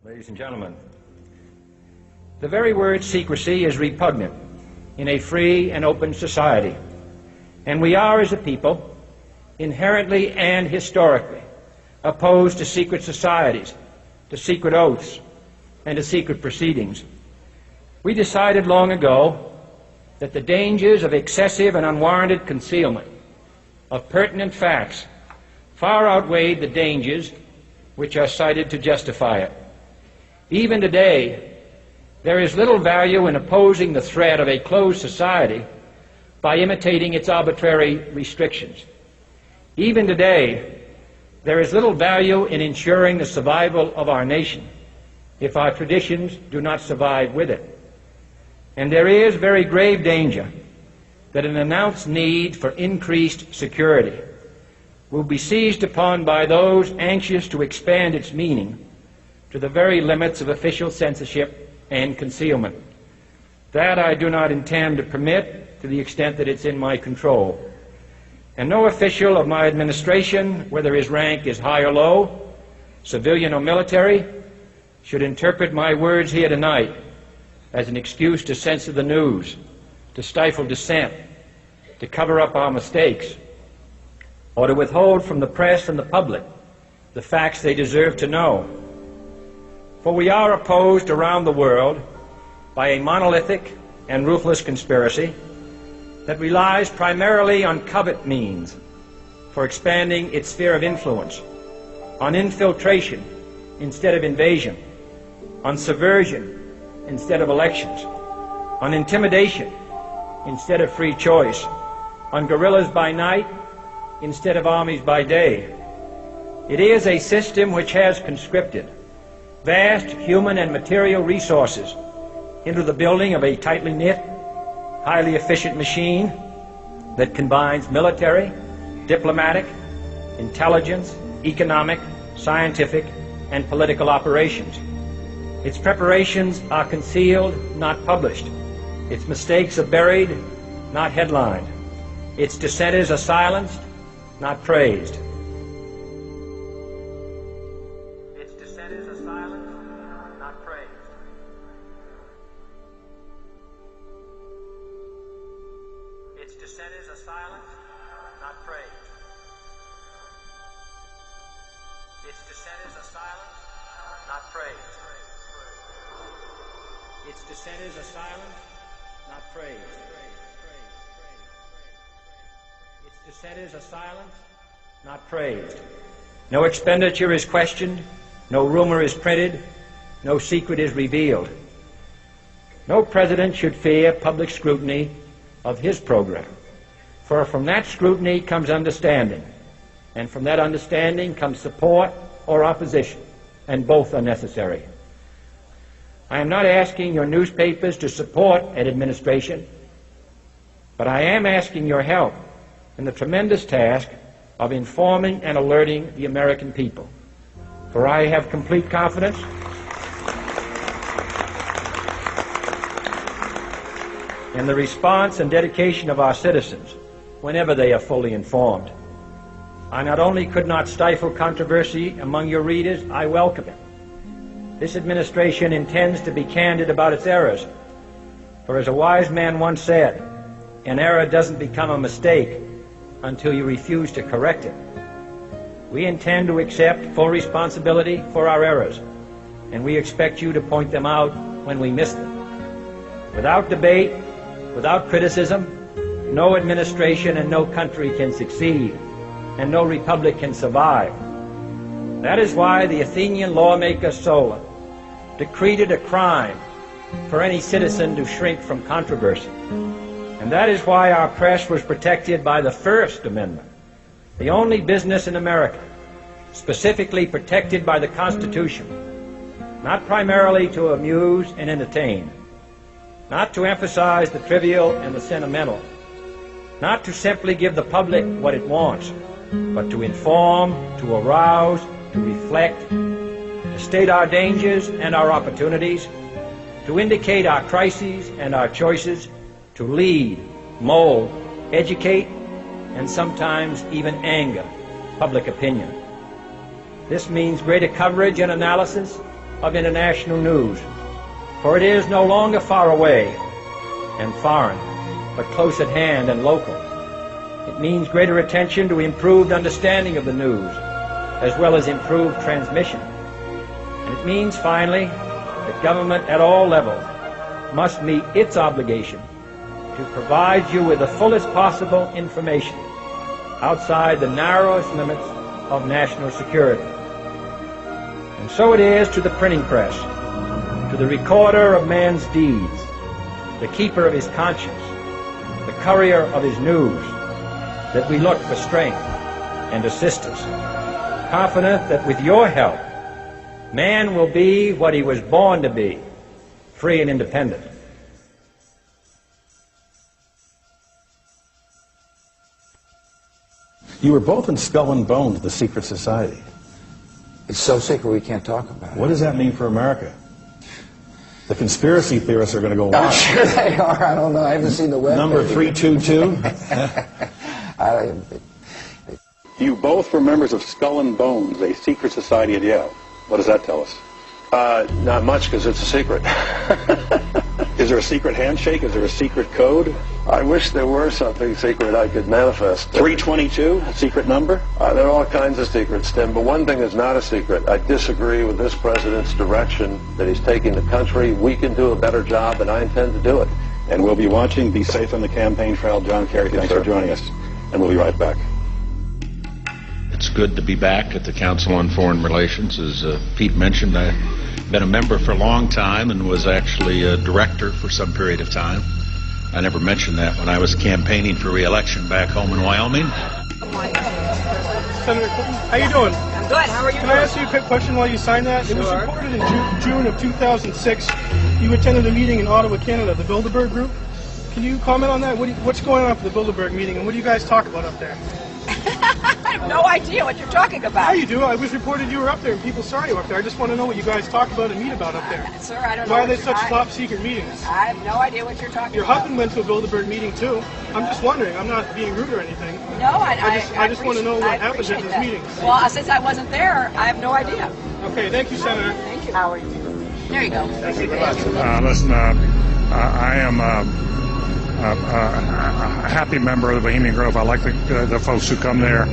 Ladies and gentlemen, the very word secrecy is repugnant in a free and open society, and we are, as a people, inherently and historically opposed to secret societies, to secret oaths, and to secret proceedings. We decided long ago that the dangers of excessive and unwarranted concealment of pertinent facts far outweighed the dangers which are cited to justify it. Even today, there is little value in opposing the threat of a closed society by imitating its arbitrary restrictions. Even today, there is little value in ensuring the survival of our nation if our traditions do not survive with it. And there is very grave danger that an announced need for increased security will be seized upon by those anxious to expand its meaning to the very limits of official censorship and concealment. That I do not intend to permit to the extent that it's in my control. And no official of my administration, whether his rank is high or low, civilian or military, should interpret my words here tonight as an excuse to censor the news, to stifle dissent, to cover up our mistakes, or to withhold from the press and the public the facts they deserve to know. For we are opposed around the world by a monolithic and ruthless conspiracy that relies primarily on covert means for expanding its sphere of influence, on infiltration instead of invasion, on subversion instead of elections, on intimidation instead of free choice, on guerrillas by night instead of armies by day. It is a system which has conscripted vast human and material resources into the building of a tightly knit, highly efficient machine that combines military, diplomatic, intelligence, economic, scientific, and political operations. Its preparations are concealed, not published. Its mistakes are buried, not headlined. Its dissenters are silenced, not praised. Its dissenters are silenced, not praised. Its dissenters are silenced, not praised. Its dissenters are silenced, not praised. Its dissenters are silenced, not praised. Its dissenters are silenced, not praised. No expenditure is questioned, no rumor is printed, no secret is revealed. No president should fear public scrutiny of his program, for from that scrutiny comes understanding, and from that understanding comes support or opposition, and both are necessary. I am not asking your newspapers to support an administration, but I am asking your help in the tremendous task of informing and alerting the American people. For I have complete confidence in the response and dedication of our citizens whenever they are fully informed. I not only could not stifle controversy among your readers, I welcome it. This administration intends to be candid about its errors, for as a wise man once said, an error doesn't become a mistake until you refuse to correct it. We intend to accept full responsibility for our errors, and we expect you to point them out when we miss them. Without debate, without criticism, no administration and no country can succeed, and no republic can survive. That is why the Athenian lawmaker Solon decreed it a crime for any citizen to shrink from controversy. And that is why our press was protected by the First Amendment, the only business in America specifically protected by the Constitution, not primarily to amuse and entertain, not to emphasize the trivial and the sentimental, not to simply give the public what it wants, but to inform, to arouse, to reflect, to state our dangers and our opportunities, to indicate our crises and our choices, to lead, mold, educate, and sometimes even anger public opinion. This means greater coverage and analysis, of international news, for it is no longer far away and foreign, but close at hand and local. It means greater attention to improved understanding of the news, as well as improved transmission. And it means, finally, that government at all levels must meet its obligation to provide you with the fullest possible information outside the narrowest limits of national security. And so it is to the printing press, to the recorder of man's deeds, the keeper of his conscience, the courier of his news, that we look for strength and assistance, confident that with your help, man will be what he was born to be, free and independent. You were both in Skull and Bones, the secret society. It's so secret we can't talk about it. What does that mean for America? The conspiracy theorists are going to go I'm wild. sure they are. I don't know. I haven't seen the web. Number 322? You both were members of Skull and Bones, a secret society at Yale. What does that tell us? Not much, because it's a secret. Is there a secret handshake? Is there a secret code? I wish there were something secret I could manifest. 322, a secret number? There are all kinds of secrets, Tim, but one thing is not a secret. I disagree with this president's direction that he's taking the country. We can do a better job, and I intend to do it. And we'll be watching. Be safe on the campaign trail. John Kerry, thanks for joining us. And we'll be right back. It's good to be back at the Council on Foreign Relations. As Pete mentioned, I've been a member for a long time and was actually a director for some period of time. I never mentioned that when I was campaigning for re-election back home in Wyoming. Senator Clinton, how you doing? I'm good. How are you Can doing? I ask you a quick question while you sign that? It was reported in June of 2006 you attended a meeting in Ottawa, Canada, the Bilderberg Group. Can you comment on that? What's going on for the Bilderberg meeting, and what do you guys talk about up there? I have no idea what you're talking about. Yeah, you do. I was reported you were up there, and people saw you up there. I just want to know what you guys talk about and meet about up there. Sir, I don't know. Why are they such top-secret meetings? I have no idea what you're talking Your about. husband went to a Bilderberg meeting, too. I'm just wondering. I'm not being rude or anything. No, I just want to know what happens at appreciate those that. meetings. Well, since I wasn't there, I have no idea. Okay, thank you, Senator. Thank you. How are you? There you go. Listen, I am a happy member of the Bohemian Grove. I like the folks who come there,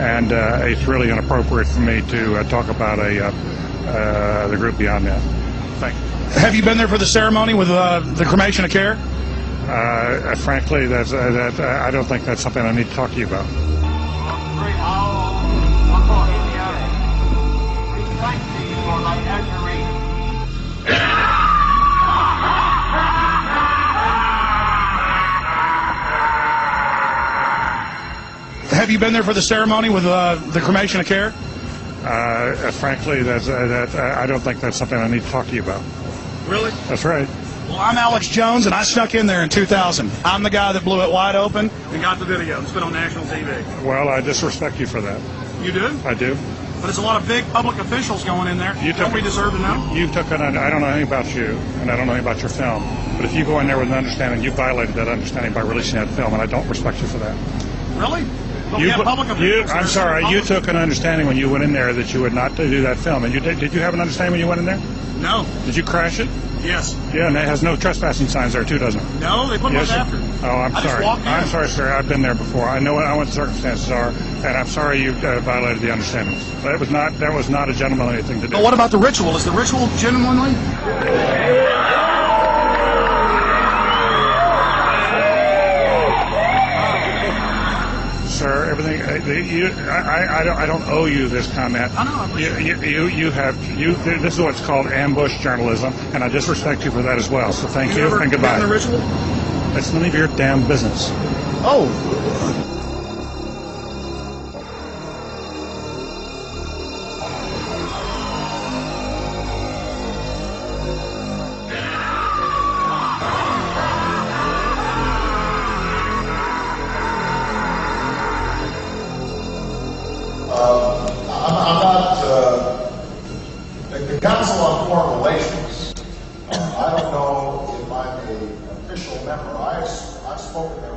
and it's really inappropriate for me to talk about the group beyond that. Thank you. Have you been there for the ceremony with the cremation of care? Frankly, I don't think that's something I need to talk to you about. Have you been there for the ceremony with the cremation of care? Frankly, I don't think that's something I need to talk to you about. Really? That's right. Well, I'm Alex Jones, and I snuck in there in 2000. I'm the guy that blew it wide open and got the video. It's been on national TV. Well, I disrespect you for that. You do? I do. But it's a lot of big public officials going in there. Don't we deserve to know? I don't know anything about you, and I don't know anything about your film. But if you go in there with an understanding, you violated that understanding by releasing that film, and I don't respect you for that. Really? But we have public officials. I'm sorry. You took an understanding when you went in there that you would not do that film. And did you have an understanding when you went in there? No. Did you crash it? Yes. Yeah, and it has no trespassing signs there too, doesn't it? No, they put those after. Oh, I'm sorry. I'm sorry, sir. I've been there before. I know what the circumstances are, and I'm sorry you violated the understanding. That was not a gentlemanly thing to do. But what about the ritual? Is the ritual genuinely? Sir, everything. I don't owe you this comment. I know. This is what's called ambush journalism, and I disrespect you for that as well. So thank you and goodbye. The ritual? It's none of your damn business. Oh. The Council on Foreign Relations, I don't know if I'm an official member. I've spoken there